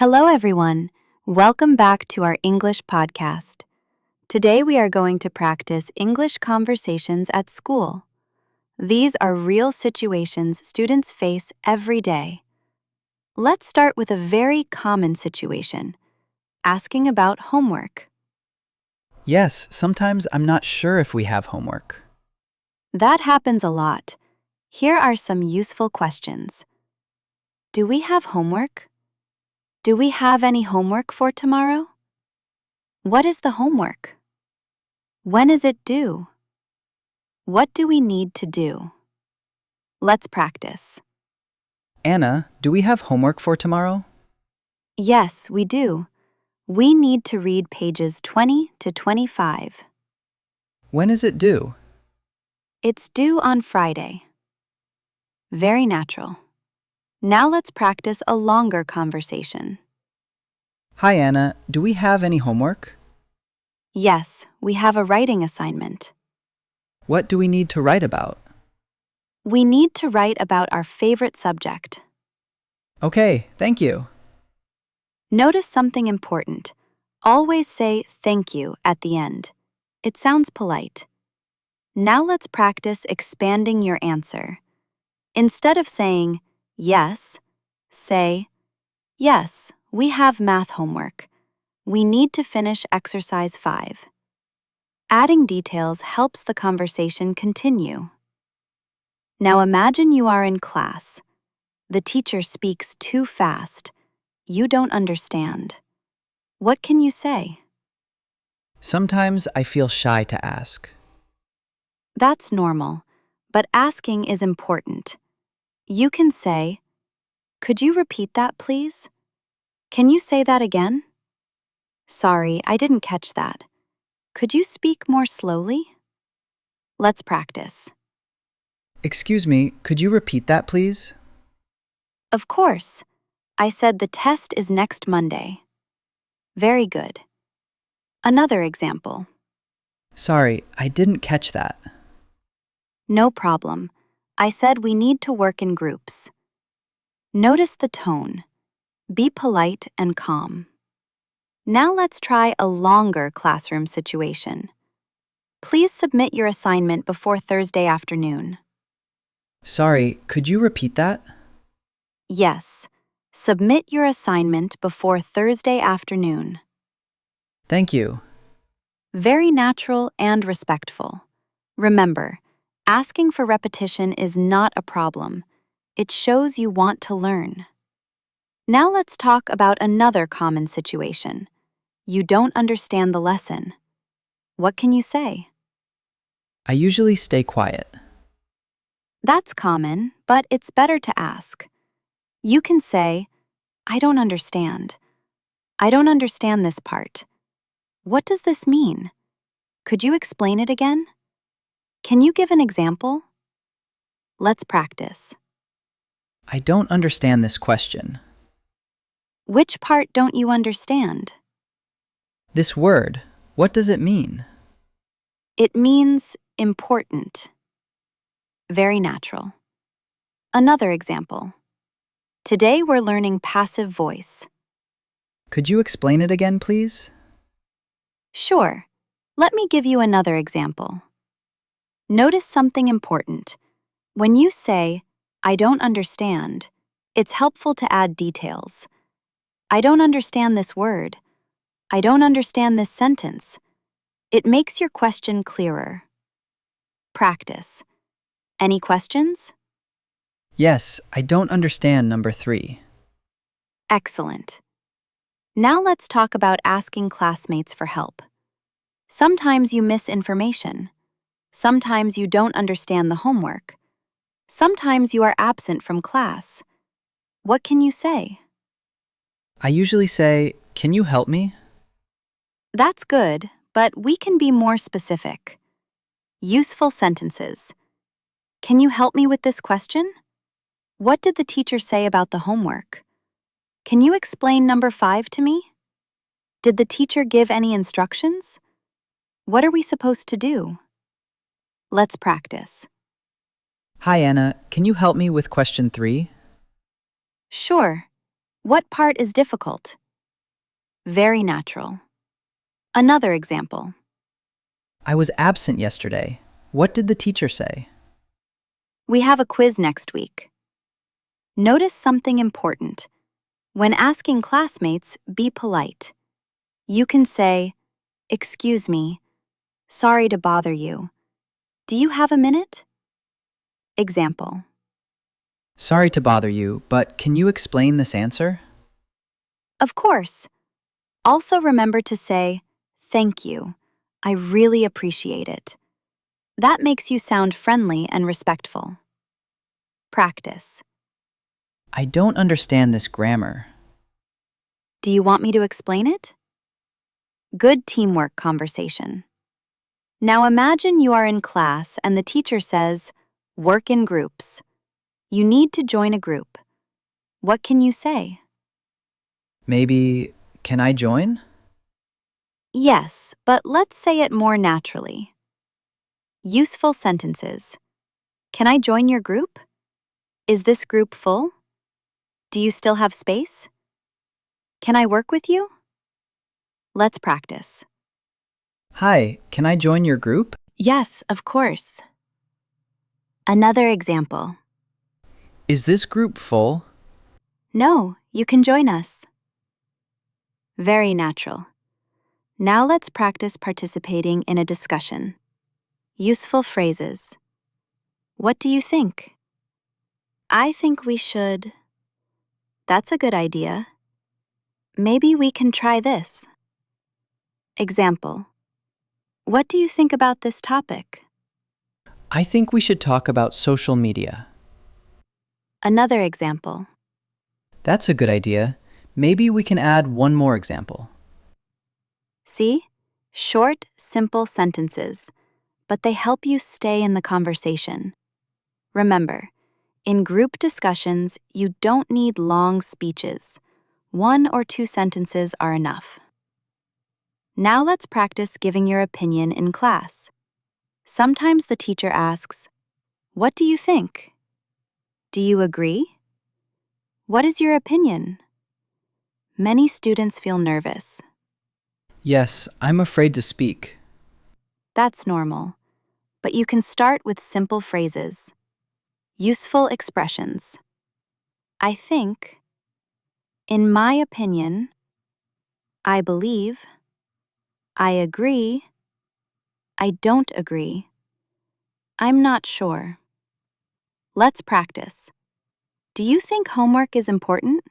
Hello, everyone. Welcome back to our English podcast. Today we are going to practice English conversations at school. These are real situations students face every day. Let's start with a very common situation, asking about homework. Yes, sometimes I'm not sure if we have homework. That happens a lot. Here are some useful questions. Do we have homework? Do we have any homework for tomorrow? What is the homework? When is it due? What do we need to do? Let's practice. Anna, do we have homework for tomorrow? Yes, we do. We need to read pages 20 to 25. When is it due? It's due on Friday. Very natural. Now let's practice a longer conversation. Hi, Anna, do we have any homework? Yes, we have a writing assignment. What do we need to write about? We need to write about our favorite subject. Okay, thank you. Notice something important. Always say thank you at the end. It sounds polite. Now let's practice expanding your answer. Instead of saying yes, say, yes, we have math homework. We need to finish exercise 5. Adding details helps the conversation continue. Now imagine you are in class. The teacher speaks too fast. You don't understand. What can you say? Sometimes I feel shy to ask. That's normal, but asking is important. You can say, could you repeat that, please? Can you say that again? Sorry, I didn't catch that. Could you speak more slowly? Let's practice. Excuse me, could you repeat that, please? Of course. I said the test is next Monday. Very good. Another example. Sorry, I didn't catch that. No problem. I said we need to work in groups. Notice the tone. Be polite and calm. Now let's try a longer classroom situation. Please submit your assignment before Thursday afternoon. Sorry, could you repeat that? Yes. Submit your assignment before Thursday afternoon. Thank you. Very natural and respectful. Remember, asking for repetition is not a problem. It shows you want to learn. Now let's talk about another common situation. You don't understand the lesson. What can you say? I usually stay quiet. That's common, but it's better to ask. You can say, I don't understand. I don't understand this part. What does this mean? Could you explain it again? Can you give an example? Let's practice. I don't understand this question. Which part don't you understand? This word, what does it mean? It means important. Very natural. Another example. Today we're learning passive voice. Could you explain it again, please? Sure. Let me give you another example. Notice something important. When you say, I don't understand, it's helpful to add details. I don't understand this word. I don't understand this sentence. It makes your question clearer. Practice. Any questions? Yes, I don't understand number 3. Excellent. Now let's talk about asking classmates for help. Sometimes you miss information. Sometimes you don't understand the homework. Sometimes you are absent from class. What can you say? I usually say, can you help me? That's good, but we can be more specific. Useful sentences. Can you help me with this question? What did the teacher say about the homework? Can you explain number 5 to me? Did the teacher give any instructions? What are we supposed to do? Let's practice. Hi, Anna, can you help me with question 3? Sure. What part is difficult? Very natural. Another example. I was absent yesterday. What did the teacher say? We have a quiz next week. Notice something important. When asking classmates, be polite. You can say, "Excuse me, sorry to bother you. Do you have a minute?" Example. Sorry to bother you, but can you explain this answer? Of course. Also remember to say, "Thank you. I really appreciate it." That makes you sound friendly and respectful. Practice. I don't understand this grammar. Do you want me to explain it? Good teamwork conversation. Now imagine you are in class and the teacher says, "Work in groups." You need to join a group. What can you say? Maybe, can I join? Yes, but let's say it more naturally. Useful sentences. Can I join your group? Is this group full? Do you still have space? Can I work with you? Let's practice. Hi, can I join your group? Yes, of course. Another example. Is this group full? No, you can join us. Very natural. Now let's practice participating in a discussion. Useful phrases. What do you think? I think we should. That's a good idea. Maybe we can try this. Example. What do you think about this topic? I think we should talk about social media. Another example. That's a good idea. Maybe we can add one more example. See? Short, simple sentences, but they help you stay in the conversation. Remember, in group discussions, you don't need long speeches. 1 or 2 sentences are enough. Now let's practice giving your opinion in class. Sometimes the teacher asks, "What do you think? Do you agree? What is your opinion?" Many students feel nervous. Yes, I'm afraid to speak. That's normal, but you can start with simple phrases. Useful expressions. I think, in my opinion, I believe, I agree, I don't agree, I'm not sure. Let's practice. Do you think homework is important?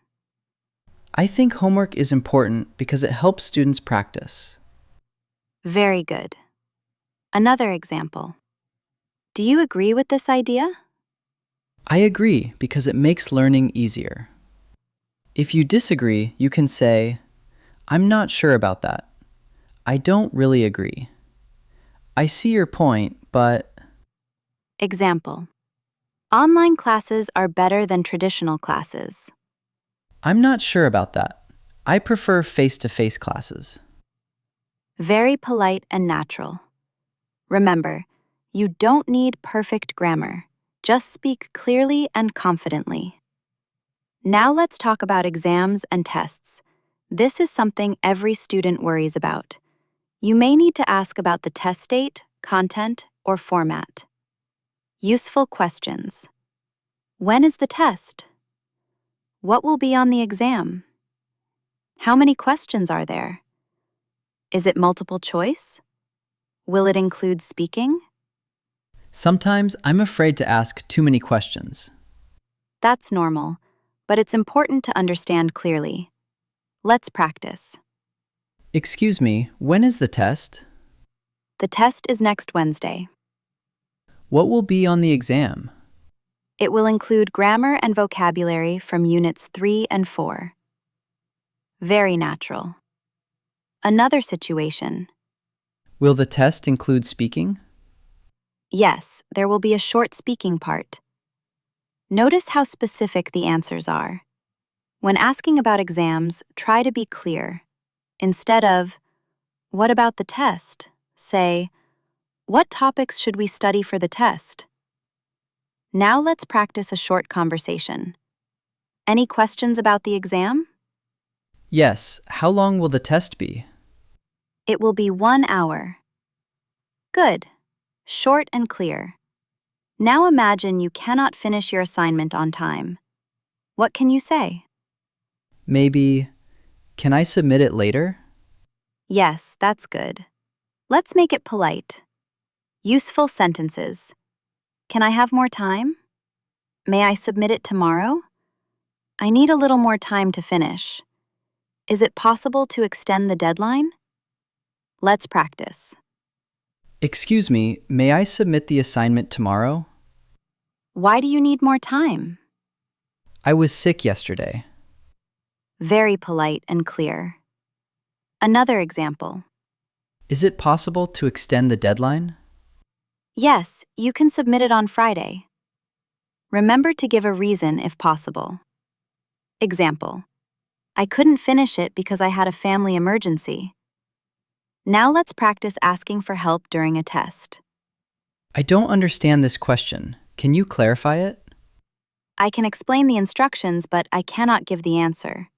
I think homework is important because it helps students practice. Very good. Another example. Do you agree with this idea? I agree because it makes learning easier. If you disagree, you can say, I'm not sure about that. I don't really agree. I see your point, but Example. Online classes are better than traditional classes. I'm not sure about that. I prefer face-to-face classes. Very polite and natural. Remember, you don't need perfect grammar. Just speak clearly and confidently. Now let's talk about exams and tests. This is something every student worries about. You may need to ask about the test date, content, or format. Useful questions. When is the test? What will be on the exam? How many questions are there? Is it multiple choice? Will it include speaking? Sometimes I'm afraid to ask too many questions. That's normal, but it's important to understand clearly. Let's practice. Excuse me, when is the test? The test is next Wednesday. What will be on the exam? It will include grammar and vocabulary from Units 3 and 4. Very natural. Another situation. Will the test include speaking? Yes, there will be a short speaking part. Notice how specific the answers are. When asking about exams, try to be clear. Instead of, "What about the test?" say, "What topics should we study for the test?" Now let's practice a short conversation. Any questions about the exam? Yes, how long will the test be? It will be 1 hour. Good. Short and clear. Now imagine you cannot finish your assignment on time. What can you say? Maybe, can I submit it later? Yes, that's good. Let's make it polite. Useful sentences. Can I have more time? May I submit it tomorrow? I need a little more time to finish. Is it possible to extend the deadline? Let's practice. Excuse me, may I submit the assignment tomorrow? Why do you need more time? I was sick yesterday. Very polite and clear. Another example. Is it possible to extend the deadline? Yes, you can submit it on Friday. Remember to give a reason if possible. Example. I couldn't finish it because I had a family emergency. Now let's practice asking for help during a test. I don't understand this question. Can you clarify it? I can explain the instructions, but I cannot give the answer.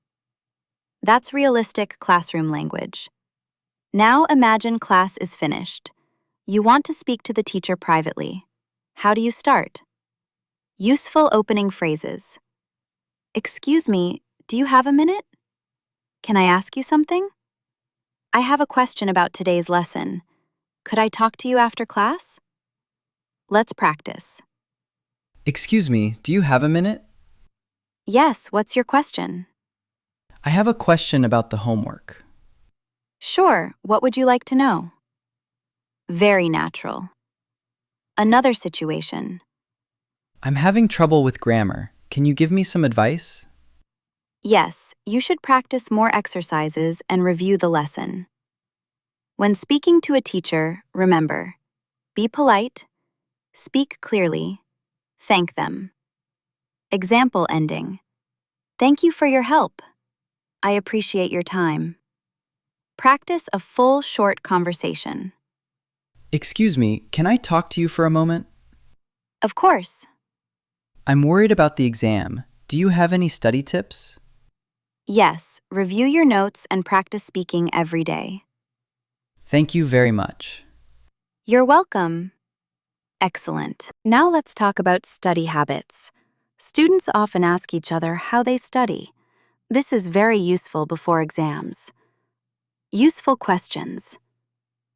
That's realistic classroom language. Now imagine class is finished. You want to speak to the teacher privately. How do you start? Useful opening phrases. Excuse me, do you have a minute? Can I ask you something? I have a question about today's lesson. Could I talk to you after class? Let's practice. Excuse me, do you have a minute? Yes, what's your question? I have a question about the homework. Sure, what would you like to know? Very natural. Another situation. I'm having trouble with grammar. Can you give me some advice? Yes, you should practice more exercises and review the lesson. When speaking to a teacher, remember, be polite, speak clearly, thank them. Example ending. Thank you for your help. I appreciate your time. Practice a full short conversation. Excuse me, can I talk to you for a moment? Of course. I'm worried about the exam. Do you have any study tips? Yes, review your notes and practice speaking every day. Thank you very much. You're welcome. Excellent. Now let's talk about study habits. Students often ask each other how they study. This is very useful before exams. Useful questions.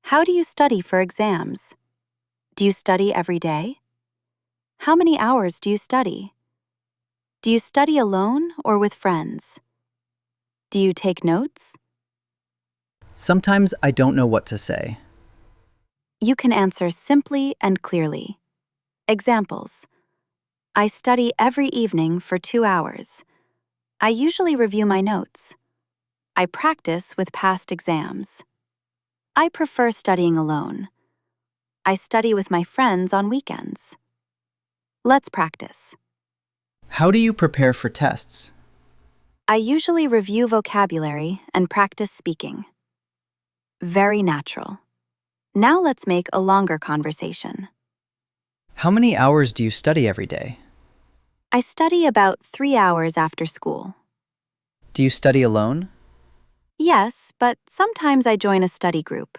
How do you study for exams? Do you study every day? How many hours do you study? Do you study alone or with friends? Do you take notes? Sometimes I don't know what to say. You can answer simply and clearly. Examples. I study every evening for 2 hours. I usually review my notes. I practice with past exams. I prefer studying alone. I study with my friends on weekends. Let's practice. How do you prepare for tests? I usually review vocabulary and practice speaking. Very natural. Now let's make a longer conversation. How many hours do you study every day? I study about 3 hours after school. Do you study alone? Yes, but sometimes I join a study group.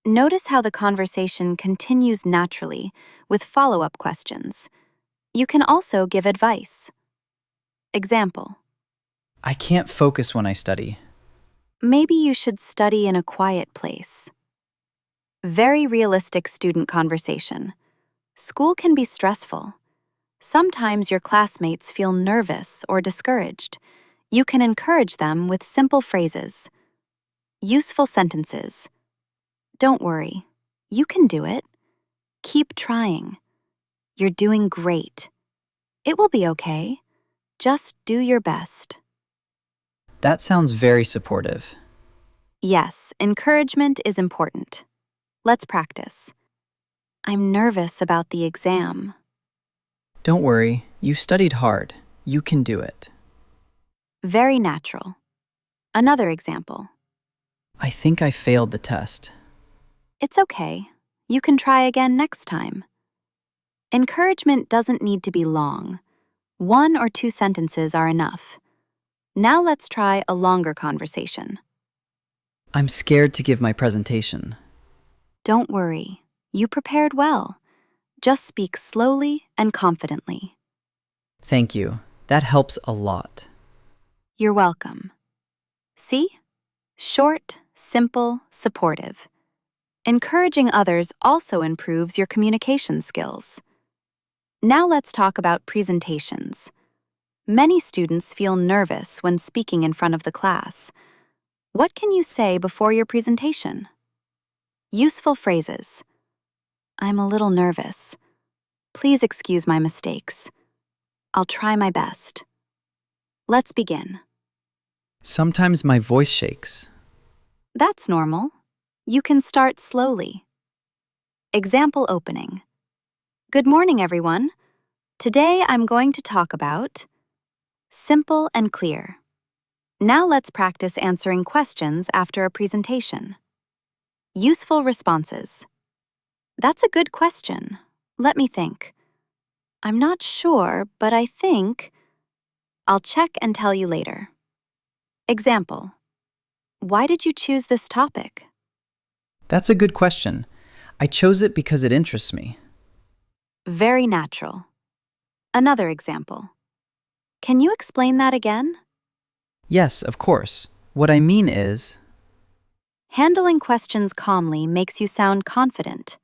Notice how the conversation continues naturally with follow-up questions. You can also give advice. Example. I can't focus when I study. Maybe you should study in a quiet place. Very realistic student conversation. School can be stressful. Sometimes your classmates feel nervous or discouraged. You can encourage them with simple phrases. Useful sentences. Don't worry. You can do it. Keep trying. You're doing great. It will be okay. Just do your best. That sounds very supportive. Yes, encouragement is important. Let's practice. I'm nervous about the exam. Don't worry, you studied hard. You can do it. Very natural. Another example. I think I failed the test. It's okay. You can try again next time. Encouragement doesn't need to be long. 1 or 2 sentences are enough. Now let's try a longer conversation. I'm scared to give my presentation. Don't worry, you prepared well. Just speak slowly and confidently. Thank you. That helps a lot. You're welcome. See? Short, simple, supportive. Encouraging others also improves your communication skills. Now let's talk about presentations. Many students feel nervous when speaking in front of the class. What can you say before your presentation? Useful phrases. I'm a little nervous. Please excuse my mistakes. I'll try my best. Let's begin. Sometimes my voice shakes. That's normal. You can start slowly. Example opening. Good morning, everyone. Today I'm going to talk about simple and clear. Now let's practice answering questions after a presentation. Useful responses. That's a good question. Let me think. I'm not sure, but I think I'll check and tell you later. Example. Why did you choose this topic? That's a good question. I chose it because it interests me. Very natural. Another example. Can you explain that again? Yes, of course. What I mean is, Handling questions calmly makes you sound confident.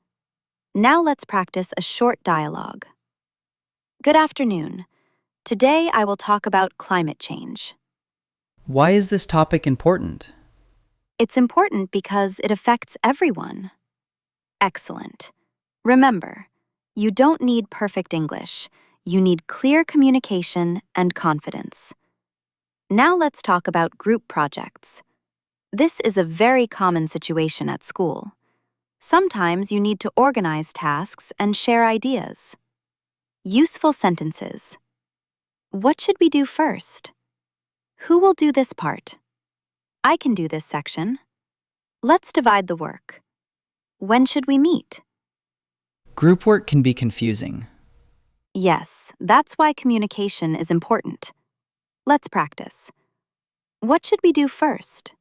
Now let's practice a short dialogue. Good afternoon. Today I will talk about climate change. why is this topic important? It's important because it affects everyone. Excellent. Remember, you don't need perfect English. You need clear communication and confidence. Now let's talk about group projects. This is a very common situation at school. Sometimes you need to organize tasks and share ideas. Useful sentences. What should we do first? Who will do this part? I can do this section. Let's divide the work. When should we meet? Group work can be confusing. Yes, that's why communication is important. Let's practice. What should we do first?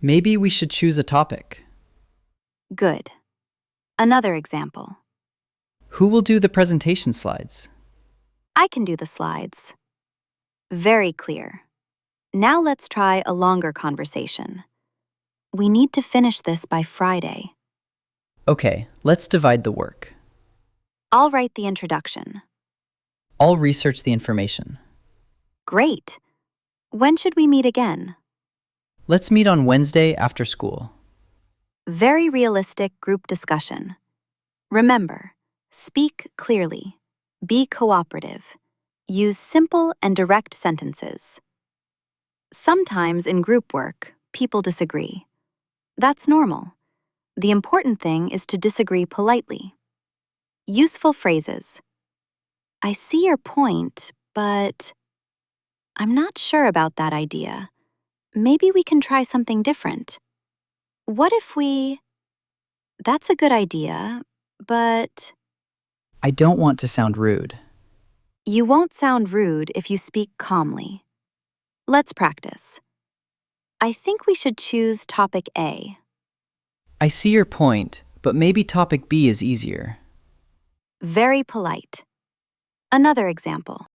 Maybe we should choose a topic. Good. Another example. Who will do the presentation slides? I can do the slides. Very clear. Now let's try a longer conversation. We need to finish this by Friday. Okay, let's divide the work. I'll write the introduction. I'll research the information. Great. When should we meet again? Let's meet on Wednesday after school. Very realistic group discussion. Remember, speak clearly. Be cooperative. Use simple and direct sentences. Sometimes in group work, people disagree. That's normal. The important thing is to disagree politely. Useful phrases. I see your point, but I'm not sure about that idea. Maybe we can try something different. What if we... That's a good idea, but... I don't want to sound rude. You won't sound rude if you speak calmly. Let's practice. I think we should choose topic A. I see your point, but maybe topic B is easier. Very polite. Another example.